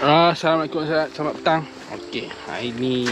Assalamualaikum, selamat petang. Okey, hari ni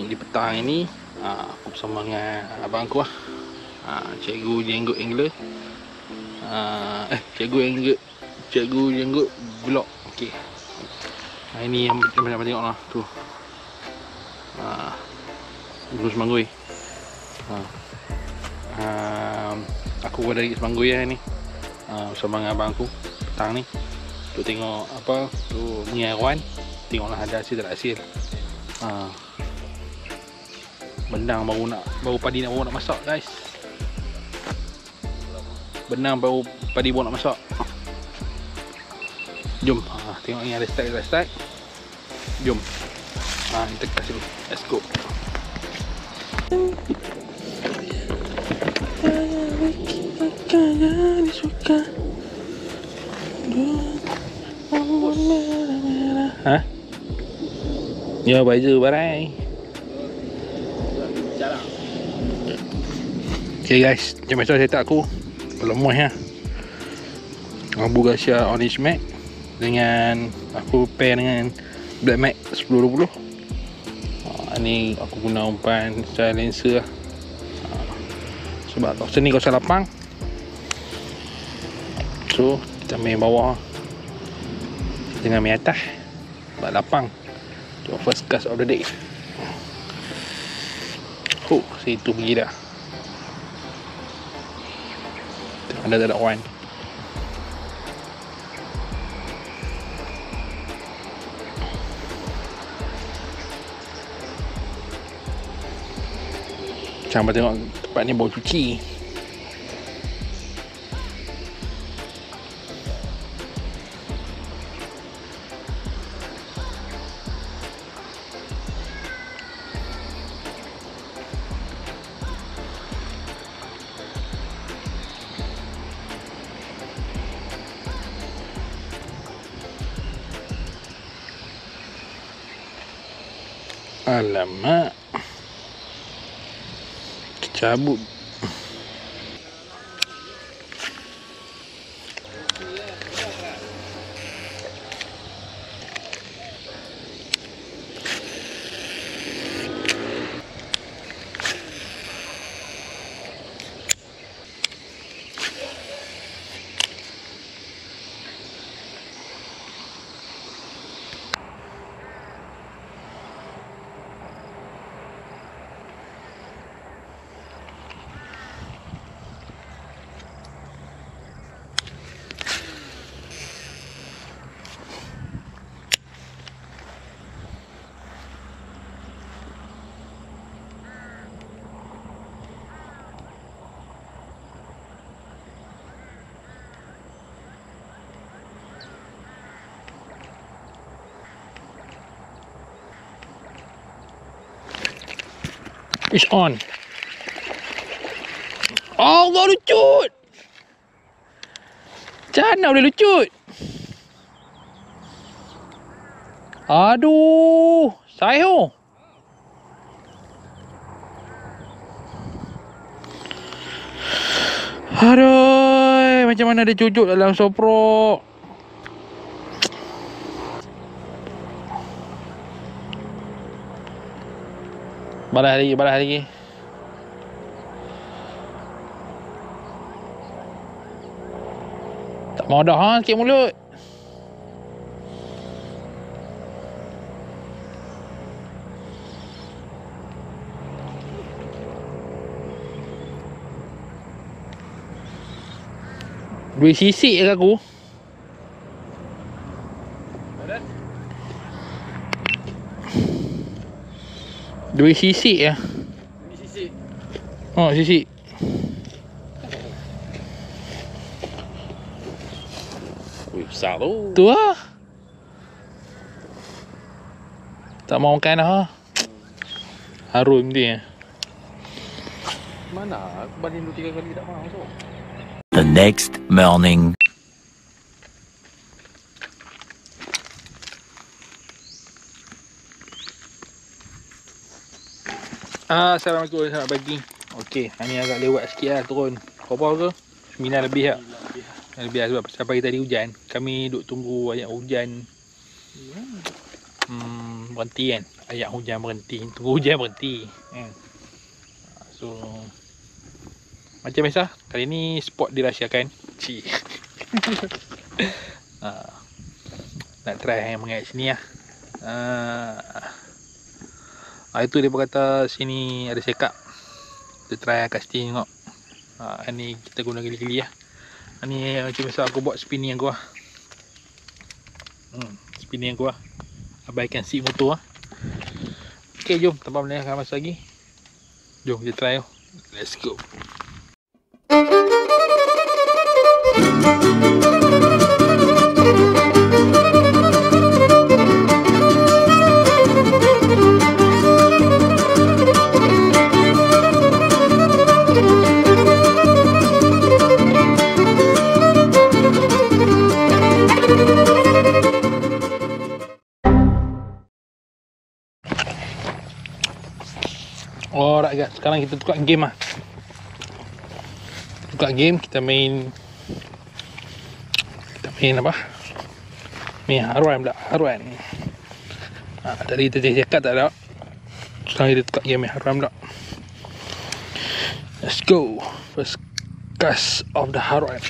di petang ini aku bersama dengan abang aku Cikgu Jenggot Angler. Cikgu Jenggot vlog. Okey. Hari ni yang macam tengok lah tu. Gunung Semanggui. Aku dari Semanggui ni. Bersama dengan abang aku petang ni. Tu tengok apa tu mengawan, tengoklah ada hasil tak ada hasil. Benang baru padi nak masak, guys. Benang baru padi nak masak. Jom tengok ni ada start. Jom kita kasih dulu. Let's go. Ya, baju barai. Okay guys, macam biasa saya tak aku lemah ya. Abu Garcia Orange Mac dengan aku pair dengan Black Mac 1020. Ni aku guna umpan silencer lah. Sebab kawasan ni kawasan lapang. So kita main bawah dengan main atas sebab lapang. First cast of the day. Situ pergi dah. Ada tak ada kawan. Sampai tengok tempat ni bau cuci. Alamak, cabut. It's on. Allah, lucut. Macam mana boleh lucut? Aduh, sayur. Aduh, macam mana dia cucut dalam soprok. Balas lagi. Tak mau dah sikit mulut. Dua sisik je aku. Dua sisik ya. Ini sisik. Oh, sisik. Wih, besar tu. Tu lah. Tak mau makan dah. Harum dia. Mana? Aku banding 2-3 kali tak mau tu. The next morning. Assalamualaikum, selamat pagi. Okey, hari ni agak lewat sikit lah turun. Berapa ke? 9 lebih lah. Lebih lah sebab pagi tadi hujan. Kami duk tunggu ayat hujan berhenti kan. Ayat hujan berhenti. Tunggu hujan berhenti kan. So macam biasa, kali ni spot dirahsiakan. Cik. Nak try mengait sini lah. Itu dia berkata sini ada sekap. Kita try casting tengok. Ni kita guna gili-gili lah. Ni macam biasa aku buat spinning aku lah. Spinning aku lah. Abaikan seat motor lah. Okay, jom tanpa melengahkan masa lagi. Jom kita try. Let's go. Alright guys, sekarang kita tukar game lah. Tukar game, kita main apa? Main haruan pula, haruan. Tadi kita cakap tak ada. Sekarang kita tukar game main haruan pula. Let's go. First cast of the haruan.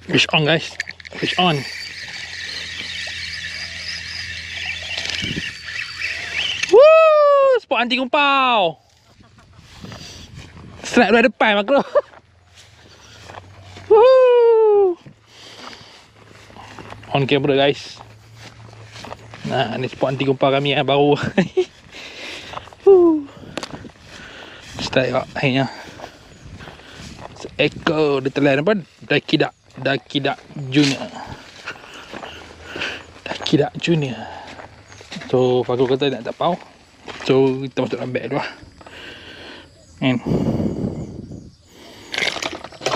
Fish on guys, fish on. Woo, spot anti kumpau. Strike dari depan makro. Woo. On camera guys. Nah, ni spot anti kumpau kami baru. Strike akhirnya. Seekor dia telan apa? Dakidak Junior. Dakidak Junior. So Faku kata nak tak pau. So kita masuk dalam bag dulu lah. Kan.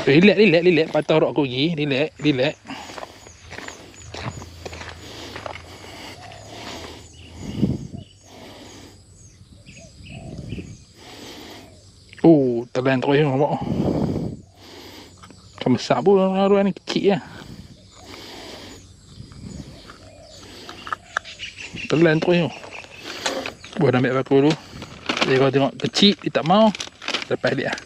Relax. Patah rok aku lagi. Relax. Oh, telan terus nampak. Macam besar pun haruan ni, kecil lah. Telan terus tu. Buat ambil aku dulu. Jadi kalau tengok kecil, dia tak mau. Lepas dia lah.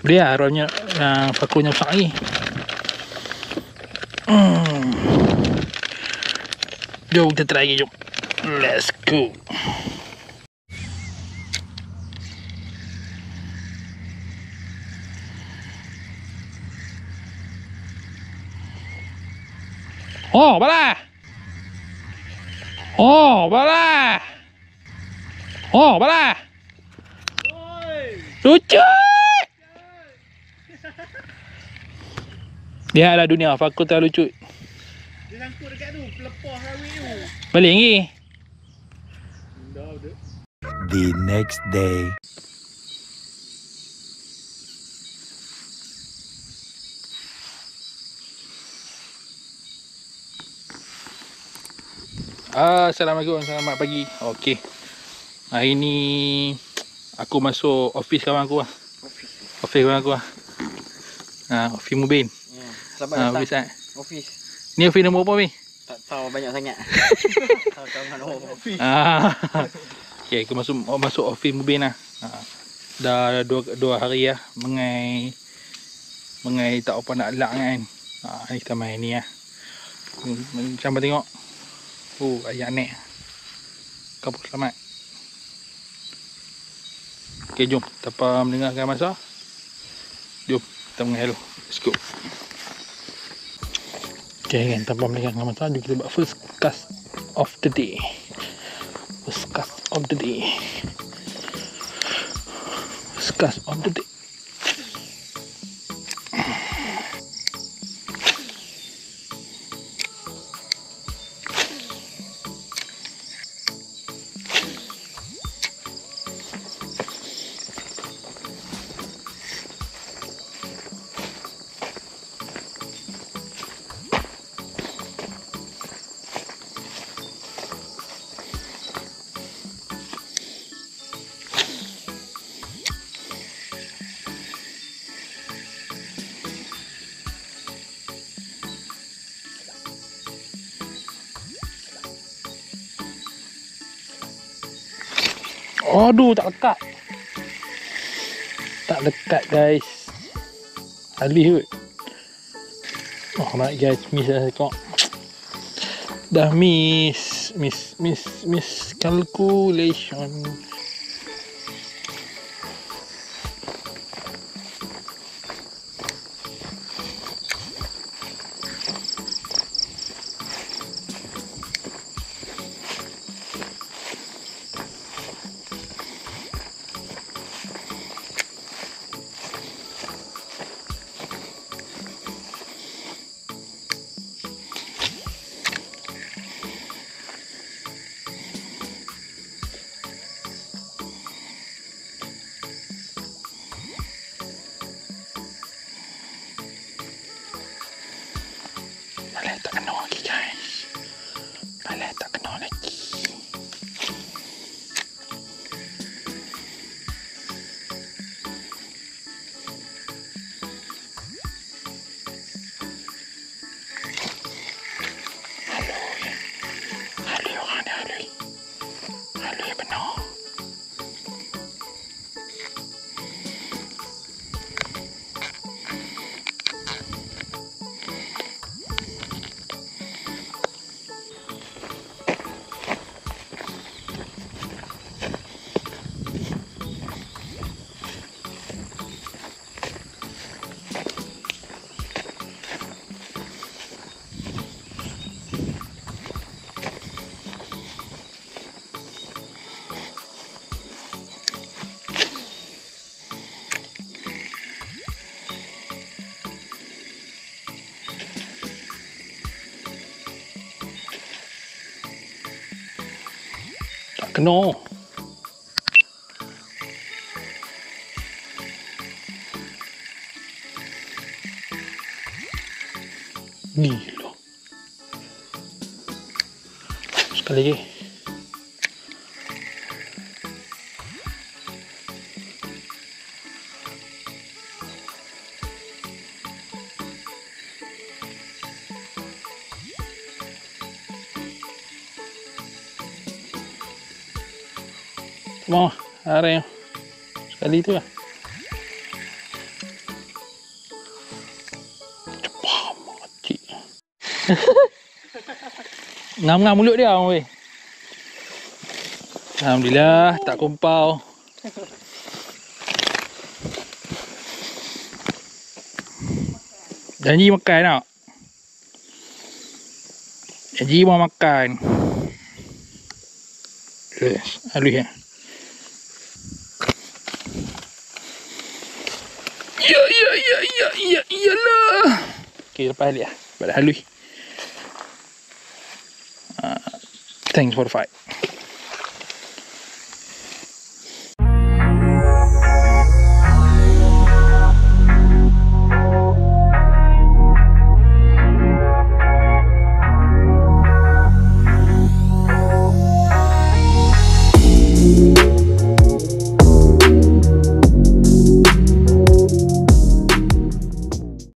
Dia haruannya yang pakunya besar lagi. Jom kita try lagi, jom. Let's go. Oh, balah. Lucu. Dia adalah dunia fakultas lucu. Dia sangkut dekat tu, pelepah rawi tu. Balik lagi. The next day. Assalamualaikum, selamat pagi. Okey. Hari ni aku masuk office kawan aku lah. Office kawan aku lah. Office Mubin. Selamat datang. Office. Ni office nombor apa ni? Tak tahu banyak sangat. Tahu kawan office. Okay, aku masuk office Mubin lah. Dah dua hari lah mengai tak apa nak lak kan. Ni kita main ni lah. Macam tengok. Ayat nek. Kapur selamat. Okay, jom tanpa mendengarkan masa. Jom kita menghelo. Let's go. Okay kan, tanpa mendengarkan masa, jom kita buat first cast of the day. First cast of the day. First cast of the day. Aduh, tak lekat. Tak lekat guys. Halus kot. Oh, right guys, miss dah tengok. Dah miss calculation. Balai tak kena lagi guys. Balai tak kena lagi. Halus benar. Tak kena. Gila. Sekali lagi. Mau, ada yang sekali tu lah. Cepat mati. Ngam-ngam mulut dia weh. Alhamdulillah tak kumpau. Janji makan tak? Janji mau makan. Yes, halus ya. Iyalah. Okay, lepas balik lah. Balik halus. Thanks for the fight.